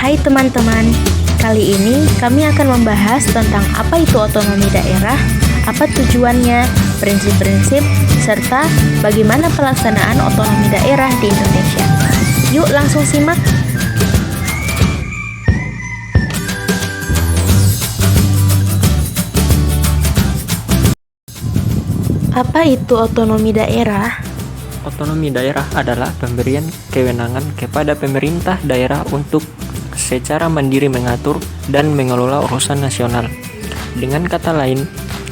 Hai teman-teman, kali ini kami akan membahas tentang apa itu otonomi daerah, apa tujuannya, prinsip-prinsip, serta bagaimana pelaksanaan otonomi daerah di Indonesia. Yuk langsung simak. Apa itu otonomi daerah? Otonomi daerah adalah pemberian kewenangan kepada pemerintah daerah untuk secara mandiri mengatur dan mengelola urusan nasional. Dengan kata lain,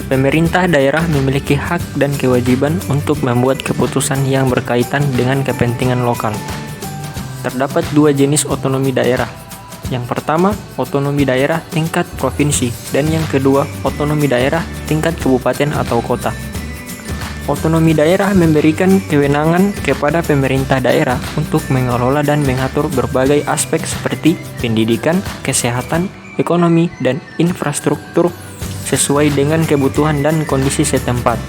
pemerintah daerah memiliki hak dan kewajiban untuk membuat keputusan yang berkaitan dengan kepentingan lokal. Terdapat dua jenis otonomi daerah. Yang pertama, otonomi daerah tingkat provinsi, dan yang kedua, otonomi daerah tingkat kabupaten atau kota. Otonomi daerah memberikan kewenangan kepada pemerintah daerah untuk mengelola dan mengatur berbagai aspek seperti pendidikan, kesehatan, ekonomi, dan infrastruktur sesuai dengan kebutuhan dan kondisi setempat.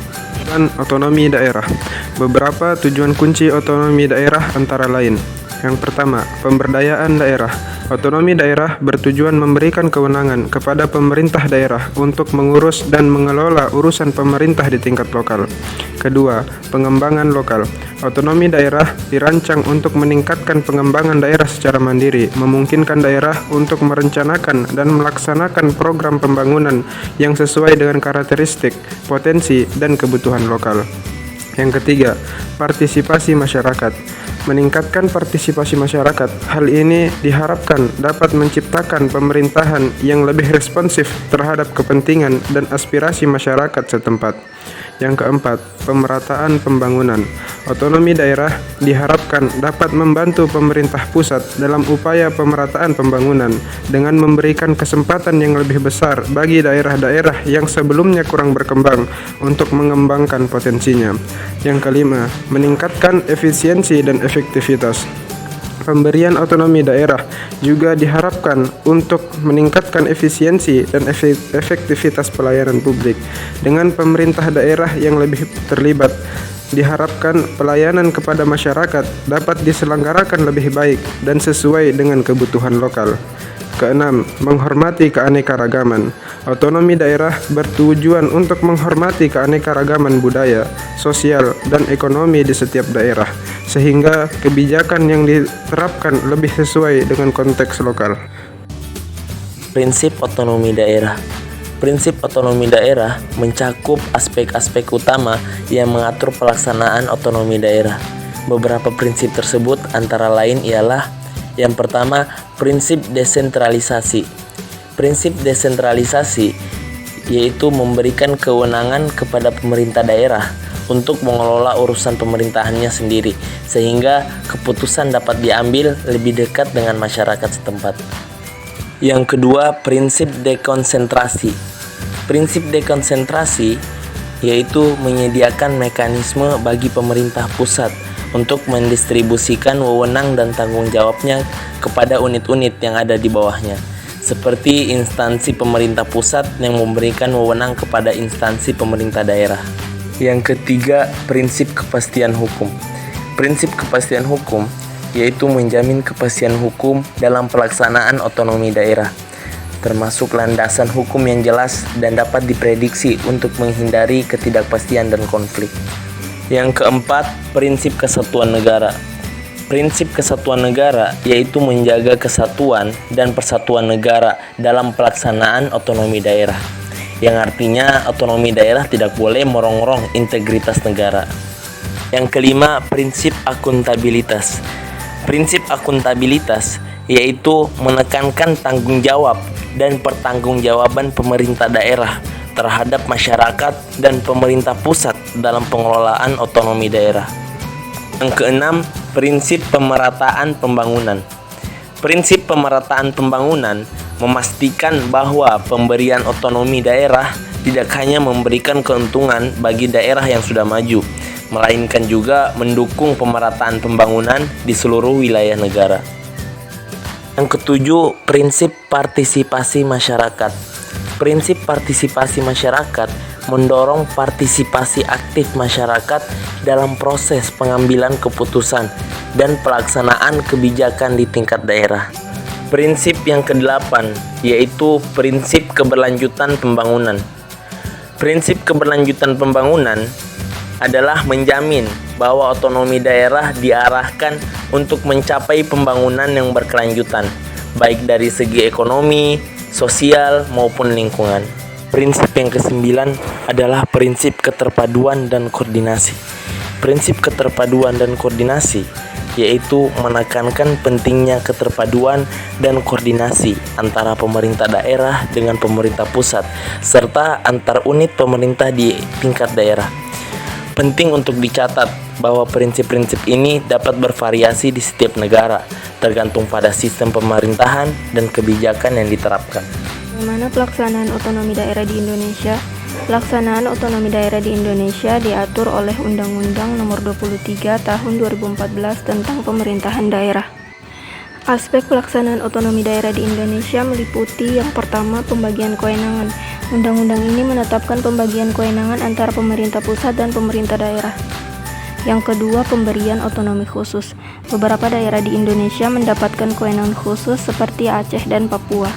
Dan otonomi daerah. Beberapa tujuan kunci otonomi daerah antara lain. Yang pertama, pemberdayaan daerah. Otonomi daerah bertujuan memberikan kewenangan kepada pemerintah daerah untuk mengurus dan mengelola urusan pemerintah di tingkat lokal. Kedua, pengembangan lokal. Otonomi daerah dirancang untuk meningkatkan pengembangan daerah secara mandiri, memungkinkan daerah untuk merencanakan dan melaksanakan program pembangunan yang sesuai dengan karakteristik, potensi, dan kebutuhan lokal. Yang ketiga, partisipasi masyarakat. Meningkatkan partisipasi masyarakat. Hal ini diharapkan dapat menciptakan pemerintahan yang lebih responsif terhadap kepentingan dan aspirasi masyarakat setempat. Yang keempat, pemerataan pembangunan. Otonomi daerah diharapkan dapat membantu pemerintah pusat dalam upaya pemerataan pembangunan dengan memberikan kesempatan yang lebih besar bagi daerah-daerah yang sebelumnya kurang berkembang untuk mengembangkan potensinya. Yang kelima, meningkatkan efisiensi dan efektivitas. Pemberian otonomi daerah juga diharapkan untuk meningkatkan efisiensi dan efektivitas pelayanan publik. Dengan pemerintah daerah yang lebih terlibat, diharapkan pelayanan kepada masyarakat dapat diselenggarakan lebih baik dan sesuai dengan kebutuhan lokal. Keenam, menghormati keanekaragaman. Otonomi daerah bertujuan untuk menghormati keanekaragaman budaya, sosial, dan ekonomi di setiap daerah, sehingga kebijakan yang diterapkan lebih sesuai dengan konteks lokal. Prinsip otonomi daerah. Prinsip otonomi daerah mencakup aspek-aspek utama yang mengatur pelaksanaan otonomi daerah. Beberapa prinsip tersebut antara lain ialah: yang pertama, prinsip desentralisasi. Prinsip desentralisasi yaitu memberikan kewenangan kepada pemerintah daerah untuk mengelola urusan pemerintahannya sendiri, sehingga keputusan dapat diambil lebih dekat dengan masyarakat setempat. Yang kedua, prinsip dekonsentrasi. Prinsip dekonsentrasi yaitu menyediakan mekanisme bagi pemerintah pusat untuk mendistribusikan wewenang dan tanggung jawabnya kepada unit-unit yang ada di bawahnya, seperti instansi pemerintah pusat yang memberikan wewenang kepada instansi pemerintah daerah. Yang ketiga, prinsip kepastian hukum. Prinsip kepastian hukum yaitu menjamin kepastian hukum dalam pelaksanaan otonomi daerah, termasuk landasan hukum yang jelas dan dapat diprediksi untuk menghindari ketidakpastian dan konflik. Yang keempat, prinsip kesatuan negara. Prinsip kesatuan negara yaitu menjaga kesatuan dan persatuan negara dalam pelaksanaan otonomi daerah, yang artinya otonomi daerah tidak boleh merongrong integritas negara. Yang kelima, prinsip akuntabilitas. Prinsip akuntabilitas yaitu menekankan tanggung jawab dan pertanggungjawaban pemerintah daerah terhadap masyarakat dan pemerintah pusat dalam pengelolaan otonomi daerah. Yang keenam, prinsip pemerataan pembangunan. Prinsip pemerataan pembangunan memastikan bahwa pemberian otonomi daerah tidak hanya memberikan keuntungan bagi daerah yang sudah maju, melainkan juga mendukung pemerataan pembangunan di seluruh wilayah negara. Yang ketujuh, prinsip partisipasi masyarakat. Prinsip partisipasi masyarakat mendorong partisipasi aktif masyarakat dalam proses pengambilan keputusan dan pelaksanaan kebijakan di tingkat daerah. Prinsip yang ke-8 yaitu prinsip keberlanjutan pembangunan. Prinsip keberlanjutan pembangunan adalah menjamin bahwa otonomi daerah diarahkan untuk mencapai pembangunan yang berkelanjutan, baik dari segi ekonomi, sosial, maupun lingkungan. Prinsip yang ke-9 adalah prinsip keterpaduan dan koordinasi. Prinsip keterpaduan dan koordinasi yaitu menekankan pentingnya keterpaduan dan koordinasi antara pemerintah daerah dengan pemerintah pusat, serta antar unit pemerintah di tingkat daerah. Penting untuk dicatat bahwa prinsip-prinsip ini dapat bervariasi di setiap negara, tergantung pada sistem pemerintahan dan kebijakan yang diterapkan. Bagaimana pelaksanaan otonomi daerah di Indonesia? Pelaksanaan otonomi daerah di Indonesia diatur oleh Undang-Undang Nomor 23 Tahun 2014 tentang Pemerintahan Daerah. Aspek pelaksanaan otonomi daerah di Indonesia meliputi yang pertama, pembagian kewenangan. Undang-undang ini menetapkan pembagian kewenangan antara pemerintah pusat dan pemerintah daerah. Yang kedua, pemberian otonomi khusus. Beberapa daerah di Indonesia mendapatkan kewenangan khusus seperti Aceh dan Papua.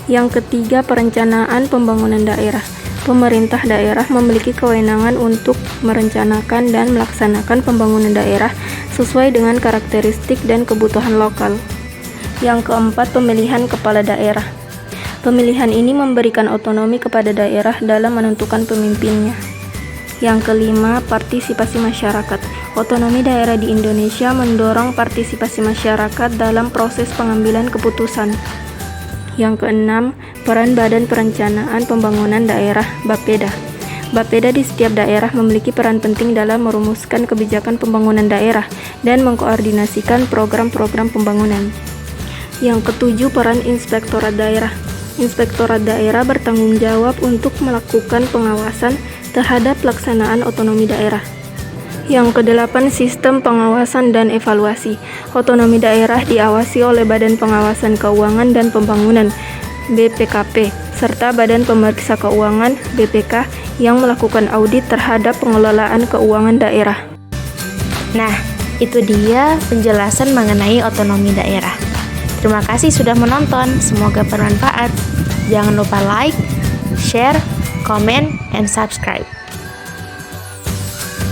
Yang ketiga, perencanaan pembangunan daerah. Pemerintah daerah memiliki kewenangan untuk merencanakan dan melaksanakan pembangunan daerah sesuai dengan karakteristik dan kebutuhan lokal. Yang keempat, pemilihan kepala daerah. Pemilihan ini memberikan otonomi kepada daerah dalam menentukan pemimpinnya. Yang kelima, partisipasi masyarakat. Otonomi daerah di Indonesia mendorong partisipasi masyarakat dalam proses pengambilan keputusan. Yang keenam, peran Badan Perencanaan Pembangunan Daerah (Bapeda). Bapeda di setiap daerah memiliki peran penting dalam merumuskan kebijakan pembangunan daerah dan mengkoordinasikan program-program pembangunan. Yang ketujuh, peran Inspektorat Daerah. Inspektorat Daerah bertanggung jawab untuk melakukan pengawasan terhadap pelaksanaan otonomi daerah. Yang kedelapan, sistem pengawasan dan evaluasi. Otonomi daerah diawasi oleh Badan Pengawasan Keuangan dan Pembangunan (BPKP) serta Badan Pemeriksa Keuangan (BPK) yang melakukan audit terhadap pengelolaan keuangan daerah. Nah, itu dia penjelasan mengenai otonomi daerah. Terima kasih sudah menonton, semoga bermanfaat. Jangan lupa like, share, comment, and subscribe.